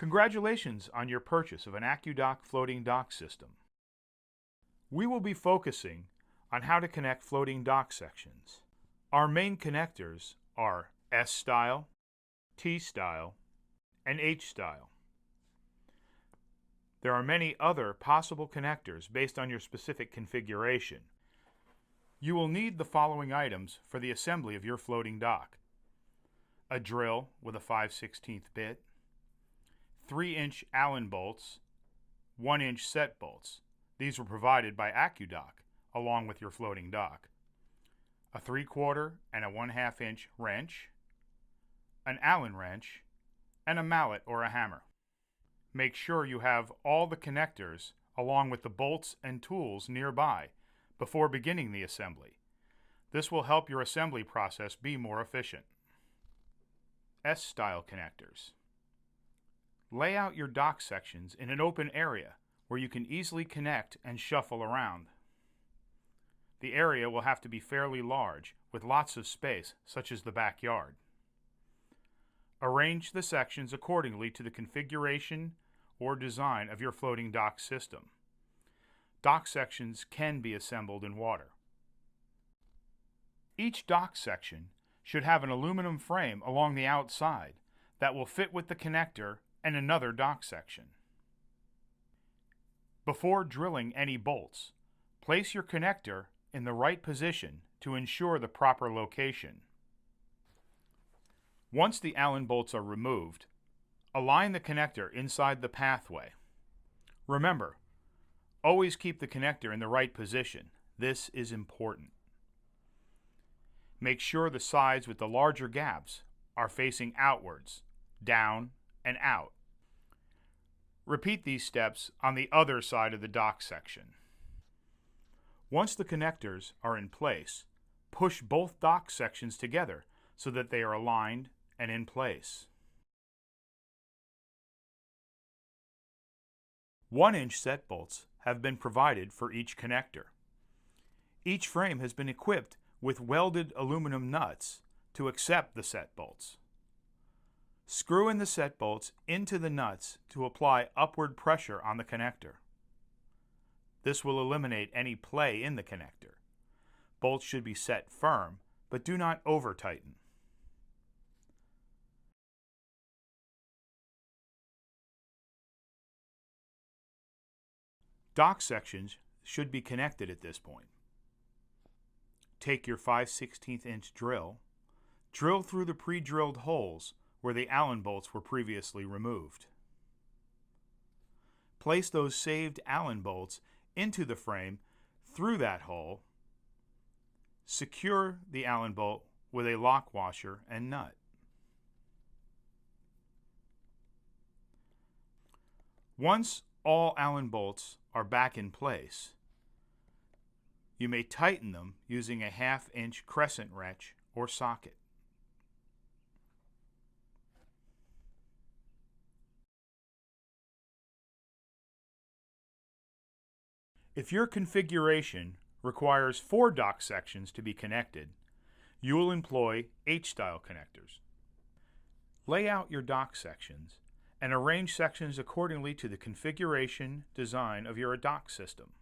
Congratulations on your purchase of an AccuDock Floating Dock system. We will be focusing on how to connect floating dock sections. Our main connectors are S-style, T-style, and H-style. There are many other possible connectors based on your specific configuration. You will need the following items for the assembly of your floating dock: a drill with a 5/16 bit, 3-inch Allen bolts, 1-inch set bolts. These were provided by AccuDock along with your floating dock. A 3/4 and a 1/2 inch wrench, an Allen wrench, and a mallet or a hammer. Make sure you have all the connectors along with the bolts and tools nearby before beginning the assembly. This will help your assembly process be more efficient. S-style connectors. Lay out your dock sections in an open area where you can easily connect and shuffle around. The area will have to be fairly large with lots of space, such as the backyard. Arrange the sections accordingly to the configuration or design of your floating dock system. Dock sections can be assembled in water. Each dock section should have an aluminum frame along the outside that will fit with the connector and another dock section. Before drilling any bolts, place your connector in the right position to ensure the proper location. Once the Allen bolts are removed, align the connector inside the pathway. Remember, always keep the connector in the right position. This is important. Make sure the sides with the larger gaps are facing outwards, down, and out. Repeat these steps on the other side of the dock section. Once the connectors are in place, push both dock sections together so that they are aligned and in place. 1-inch set bolts have been provided for each connector. Each frame has been equipped with welded aluminum nuts to accept the set bolts. Screw in the set bolts into the nuts to apply upward pressure on the connector. This will eliminate any play in the connector. Bolts should be set firm, but do not over-tighten. Dock sections should be connected at this point. Take your 5/16 inch drill, drill through the pre-drilled holes where the Allen bolts were previously removed. Place those saved Allen bolts into the frame through that hole. Secure the Allen bolt with a lock washer and nut. Once all Allen bolts are back in place, you may tighten them using a 1/2 inch crescent wrench or socket. If your configuration requires 4 dock sections to be connected, you will employ H-style connectors. Lay out your dock sections and arrange sections accordingly to the configuration design of your dock system.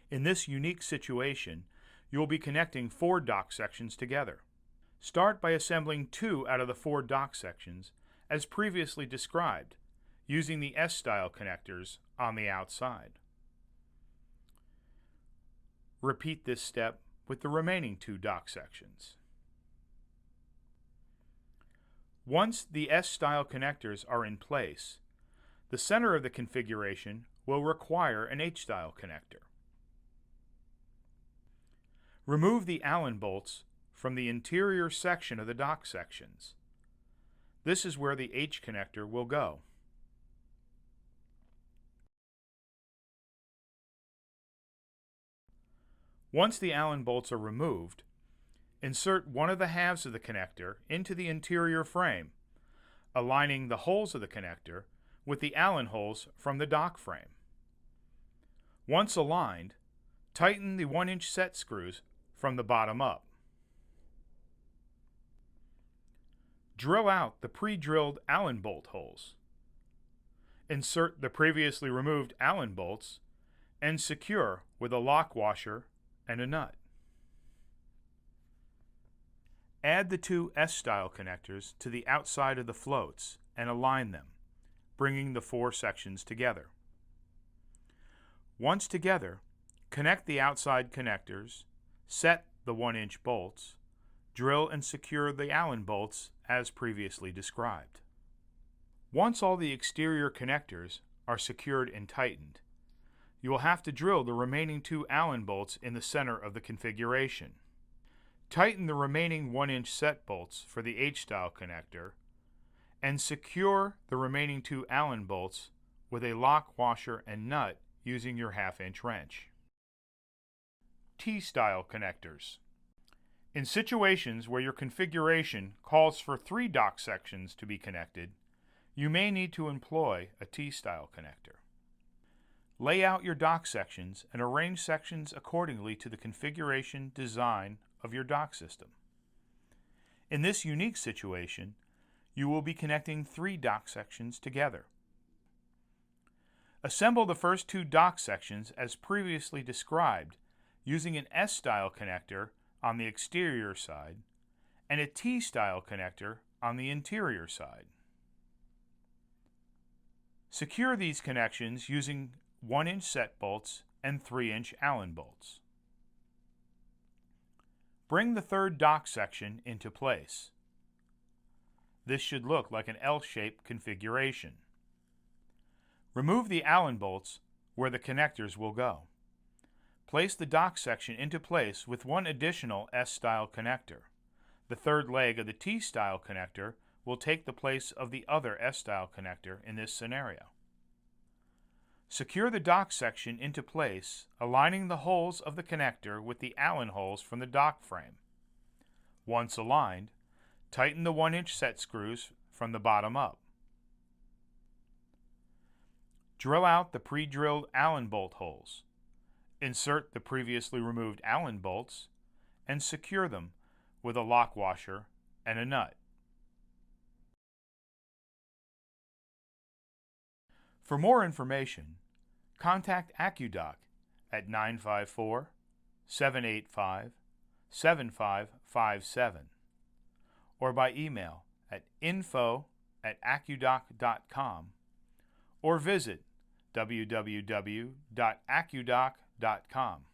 In this unique situation, you will be connecting 4 dock sections together. Start by assembling 2 out of the 4 dock sections as previously described, using the S-style connectors on the outside. Repeat this step with the remaining 2 dock sections. Once the S-style connectors are in place, the center of the configuration will require an H-style connector. Remove the Allen bolts from the interior section of the dock sections. This is where the H connector will go. Once the Allen bolts are removed, insert one of the halves of the connector into the interior frame, aligning the holes of the connector with the Allen holes from the dock frame. Once aligned, tighten the 1-inch set screws from the bottom up. Drill out the pre-drilled Allen bolt holes. Insert the previously removed Allen bolts and secure with a lock washer and a nut. Add the two S-style connectors to the outside of the floats and align them, bringing the four sections together. Once together, connect the outside connectors, set the 1-inch bolts, drill and secure the Allen bolts as previously described. Once all the exterior connectors are secured and tightened, you will have to drill the remaining two Allen bolts in the center of the configuration. Tighten the remaining 1-inch set bolts for the H-style connector and secure the remaining two Allen bolts with a lock washer and nut using your 1/2-inch wrench. T-style connectors. In situations where your configuration calls for 3 dock sections to be connected, you may need to employ a T-style connector. Lay out your dock sections and arrange sections accordingly to the configuration design of your dock system. In this unique situation, you will be connecting 3 dock sections together. Assemble the first 2 dock sections as previously described using an S-style connector on the exterior side and a T-style connector on the interior side. Secure these connections using 1-inch set bolts and 3-inch Allen bolts. Bring the third dock section into place. This should look like an L-shaped configuration. Remove the Allen bolts where the connectors will go. Place the dock section into place with one additional S-style connector. The third leg of the T-style connector will take the place of the other S-style connector in this scenario. Secure the dock section into place, aligning the holes of the connector with the Allen holes from the dock frame. Once aligned, tighten the 1-inch set screws from the bottom up. Drill out the pre-drilled Allen bolt holes. Insert the previously removed Allen bolts and secure them with a lock washer and a nut. For more information, contact AccuDock at 954-785-7557 or by email at info@accudock.com or visit www.accudock.com.